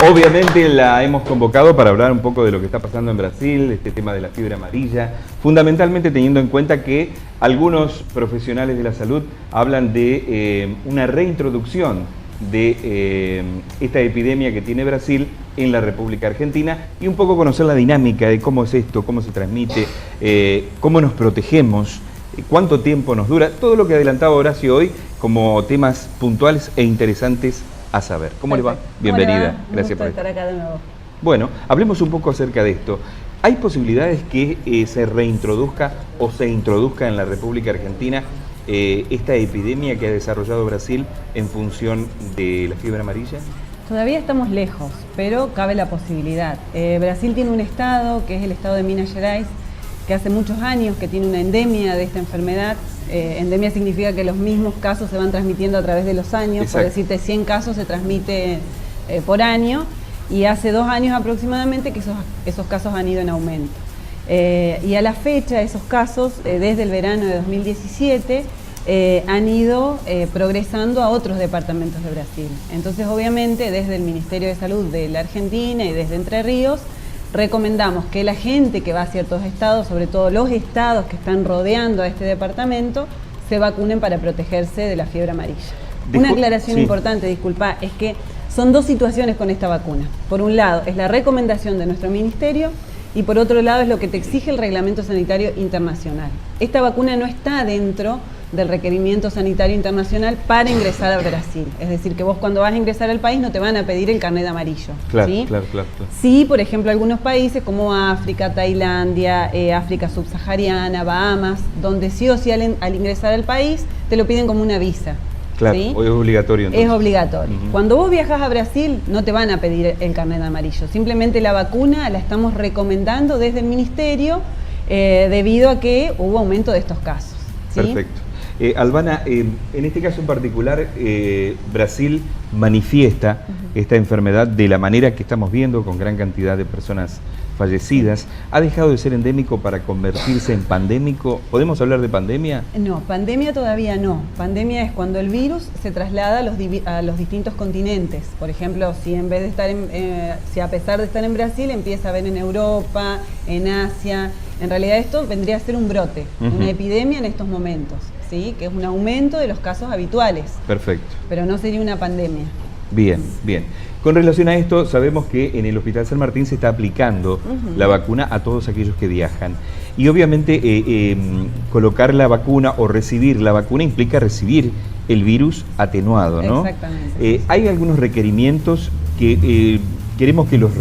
Obviamente la hemos convocado para hablar un poco de lo que está pasando en Brasil, este tema de la fiebre amarilla, fundamentalmente teniendo en cuenta que algunos profesionales de la salud hablan de una reintroducción de esta epidemia que tiene Brasil en la República Argentina y un poco conocer la dinámica de cómo es esto, cómo se transmite, cómo nos protegemos, cuánto tiempo nos dura, todo lo que adelantaba Horacio hoy como temas puntuales e interesantes a saber. ¿Cómo le va? Bienvenida. Gracias por estar acá de nuevo. Bueno, hablemos un poco acerca de esto. ¿Hay posibilidades que se reintroduzca o se introduzca en la República Argentina esta epidemia que ha desarrollado Brasil en función de la fiebre amarilla? Todavía estamos lejos, pero cabe la posibilidad. Brasil tiene un estado, que es el estado de Minas Gerais, que hace muchos años que tiene una endemia de esta enfermedad. Endemia significa que los mismos casos se van transmitiendo a través de los años. Exacto. Por decirte, 100 casos se transmite por año, y hace 2 años aproximadamente que esos casos han ido en aumento. Y a la fecha esos casos, desde el verano de 2017, han ido progresando a otros departamentos de Brasil. Entonces, obviamente, desde el Ministerio de Salud de la Argentina y desde Entre Ríos, recomendamos que la gente que va a ciertos estados, sobre todo los estados que están rodeando a este departamento, se vacunen para protegerse de la fiebre amarilla. Una aclaración importante, disculpa, es que son 2 situaciones con esta vacuna. Por un lado, es la recomendación de nuestro ministerio, y por otro lado es lo que te exige el Reglamento Sanitario Internacional. Esta vacuna no está dentro del requerimiento sanitario internacional para ingresar a Brasil. Es decir, que vos cuando vas a ingresar al país no te van a pedir el carnet amarillo. Claro, ¿sí? Claro. Sí, por ejemplo, algunos países como África, Tailandia, África subsahariana, Bahamas, donde sí o sí al ingresar al país te lo piden como una visa. Claro, ¿sí? Hoy es obligatorio entonces. Es obligatorio. Cuando vos viajas a Brasil no te van a pedir el carnet amarillo, simplemente la vacuna la estamos recomendando desde el ministerio debido a que hubo aumento de estos casos. ¿sí? Perfecto. Albana, en este caso en particular, Brasil manifiesta esta enfermedad de la manera que estamos viendo, con gran cantidad de personas fallecidas. ¿Ha dejado de ser endémico para convertirse en pandémico? ¿Podemos hablar de pandemia? No, pandemia todavía no. Pandemia es cuando el virus se traslada a los distintos continentes. Por ejemplo, si en vez de estar si a pesar de estar en Brasil empieza a haber en Europa, en Asia, en realidad esto vendría a ser un brote, una epidemia en estos momentos, ¿sí? Que es un aumento de los casos habituales. Perfecto. Pero no sería una pandemia. Bien, bien. Con relación a esto, sabemos que en el Hospital San Martín se está aplicando la vacuna a todos aquellos que viajan. Y obviamente colocar la vacuna o recibir la vacuna implica recibir el virus atenuado, ¿no? Exactamente. Hay algunos requerimientos que queremos que los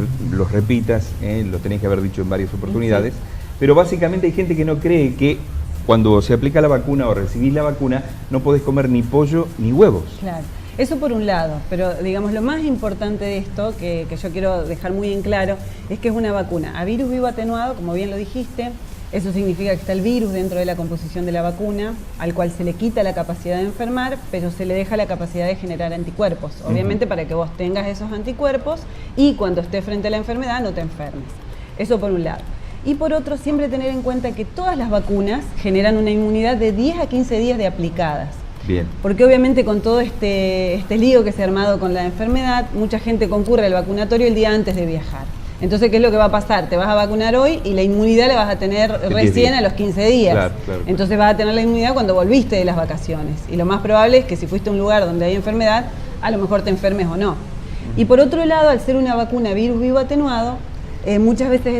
repitas, lo tenés que haber dicho en varias oportunidades, pero básicamente hay gente que no cree que cuando se aplica la vacuna o recibís la vacuna no podés comer ni pollo ni huevos. Claro. Eso por un lado, pero digamos lo más importante de esto, que yo quiero dejar muy en claro, es que es una vacuna a virus vivo atenuado, como bien lo dijiste. Eso significa que está el virus dentro de la composición de la vacuna, al cual se le quita la capacidad de enfermar, pero se le deja la capacidad de generar anticuerpos, obviamente para que vos tengas esos anticuerpos y cuando estés frente a la enfermedad no te enfermes. Eso por un lado. Y por otro, siempre tener en cuenta que todas las vacunas generan una inmunidad de 10 a 15 días de aplicadas. Bien. Porque obviamente con todo este lío que se ha armado con la enfermedad, mucha gente concurre al vacunatorio el día antes de viajar. Entonces, ¿qué es lo que va a pasar? Te vas a vacunar hoy y la inmunidad la vas a tener recién a los 15 días. Claro. Entonces vas a tener la inmunidad cuando volviste de las vacaciones. Y lo más probable es que si fuiste a un lugar donde hay enfermedad, a lo mejor te enfermes o no. Y por otro lado, al ser una vacuna virus vivo atenuado, muchas veces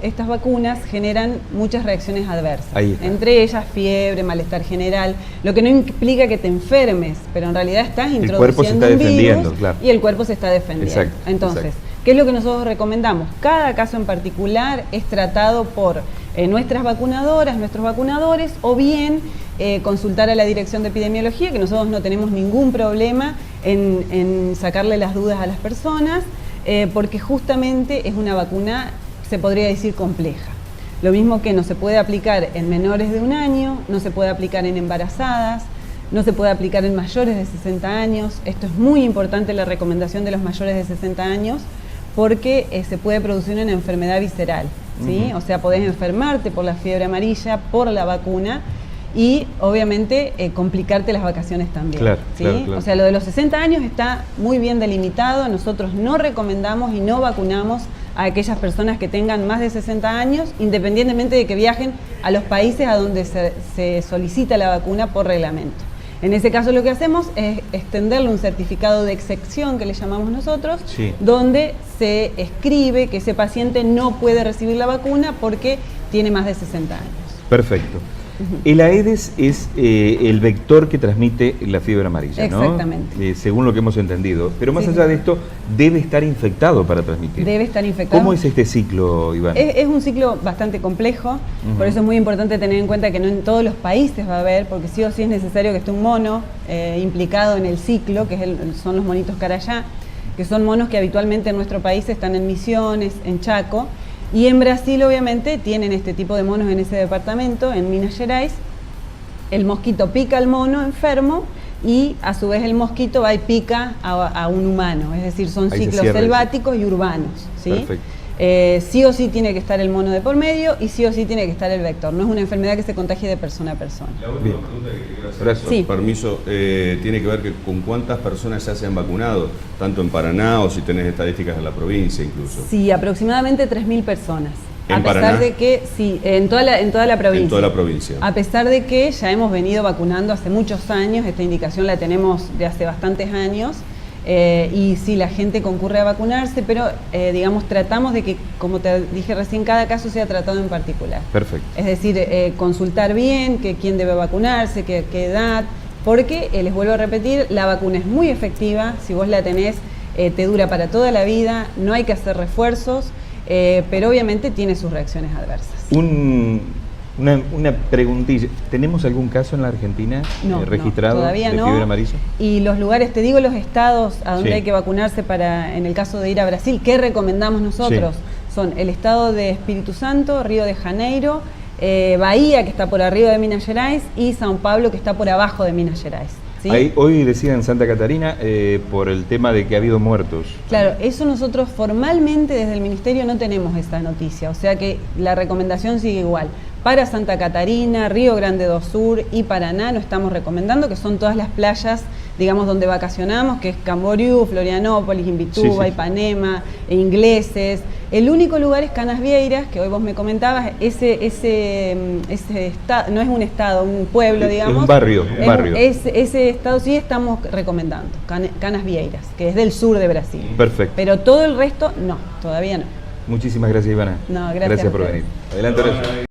estas vacunas generan muchas reacciones adversas, entre ellas fiebre, malestar general, lo que no implica que te enfermes, pero en realidad estás introduciendo un virus y el cuerpo se está defendiendo. Exacto, entonces, ¿qué es lo que nosotros recomendamos? Cada caso en particular es tratado por nuestras vacunadoras, nuestros vacunadores, o bien consultar a la Dirección de Epidemiología, que nosotros no tenemos ningún problema en sacarle las dudas a las personas, porque justamente es una vacuna, se podría decir, compleja. Lo mismo que no se puede aplicar en menores de 1 año, no se puede aplicar en embarazadas, no se puede aplicar en mayores de 60 años. Esto es muy importante, la recomendación de los mayores de 60 años, porque se puede producir una enfermedad visceral, ¿sí? O sea, podés enfermarte por la fiebre amarilla, por la vacuna, y obviamente complicarte las vacaciones también. Claro, ¿sí? claro. O sea, lo de los 60 años está muy bien delimitado. Nosotros no recomendamos y no vacunamos a aquellas personas que tengan más de 60 años, independientemente de que viajen a los países a donde se solicita la vacuna por reglamento. En ese caso lo que hacemos es extenderle un certificado de excepción, que le llamamos nosotros, sí, donde se escribe que ese paciente no puede recibir la vacuna porque tiene más de 60 años. Perfecto. El Aedes es el vector que transmite la fiebre amarilla, ¿no? Exactamente. Según lo que hemos entendido. Pero más Sí, allá sí. de esto, debe estar infectado para transmitir. Debe estar infectado. ¿Cómo es este ciclo, Iván? Es un ciclo bastante complejo, por eso es muy importante tener en cuenta que no en todos los países va a haber, porque sí o sí es necesario que esté un mono implicado en el ciclo, que son los monitos carayá, que son monos que habitualmente en nuestro país están en Misiones, en Chaco, y en Brasil obviamente tienen este tipo de monos en ese departamento, en Minas Gerais. El mosquito pica al mono enfermo y a su vez el mosquito va y pica a un humano, es decir, son Ahí se ciclos cierra selváticos y urbanos, ¿sí? Perfecto. Sí o sí tiene que estar el mono de por medio y sí o sí tiene que estar el vector. No es una enfermedad que se contagie de persona a persona. La última Bien. pregunta que quiero hacer, Gracias. Sí. permiso, tiene que ver con cuántas personas ya se han vacunado, tanto en Paraná o si tenés estadísticas en la provincia incluso. Sí, aproximadamente 3.000 personas. ¿En a pesar Paraná? de que, sí, en toda la provincia. En toda la provincia. A pesar de que ya hemos venido vacunando hace muchos años, esta indicación la tenemos de hace bastantes años, y sí, la gente concurre a vacunarse, pero digamos, tratamos de que, como te dije recién, cada caso sea tratado en particular. Perfecto. Es decir, consultar bien quién debe vacunarse, qué edad, porque, les vuelvo a repetir, la vacuna es muy efectiva, si vos la tenés, te dura para toda la vida, no hay que hacer refuerzos, pero obviamente tiene sus reacciones adversas. Una preguntilla. ¿Tenemos algún caso en la Argentina No, registrado no, todavía de no. fiebre amarilla? Y los lugares, te digo los estados a donde Sí. hay que vacunarse en el caso de ir a Brasil, ¿qué recomendamos nosotros? Son el estado de Espíritu Santo, Río de Janeiro, Bahía, que está por arriba de Minas Gerais, y São Paulo, que está por abajo de Minas Gerais. ¿sí? Hoy decían en Santa Catarina por el tema de que ha habido muertos. Claro, eso nosotros formalmente desde el Ministerio no tenemos esta noticia, o sea que la recomendación sigue igual. Para Santa Catarina, Río Grande do Sur y Paraná no estamos recomendando, que son todas las playas, digamos, donde vacacionamos, que es Camboriú, Florianópolis, Imbituba, Sí. Ipanema, Ingleses. El único lugar es Canasvieiras, que hoy vos me comentabas, ese estado, no es un estado, un pueblo, Es digamos. un barrio, un barrio. Ese estado sí estamos recomendando, Canasvieiras, que es del sur de Brasil. Perfecto. Pero todo el resto, no, todavía no. Muchísimas gracias, Ivana. No, gracias Gracias a por ustedes. venir. Adelante, Horacio.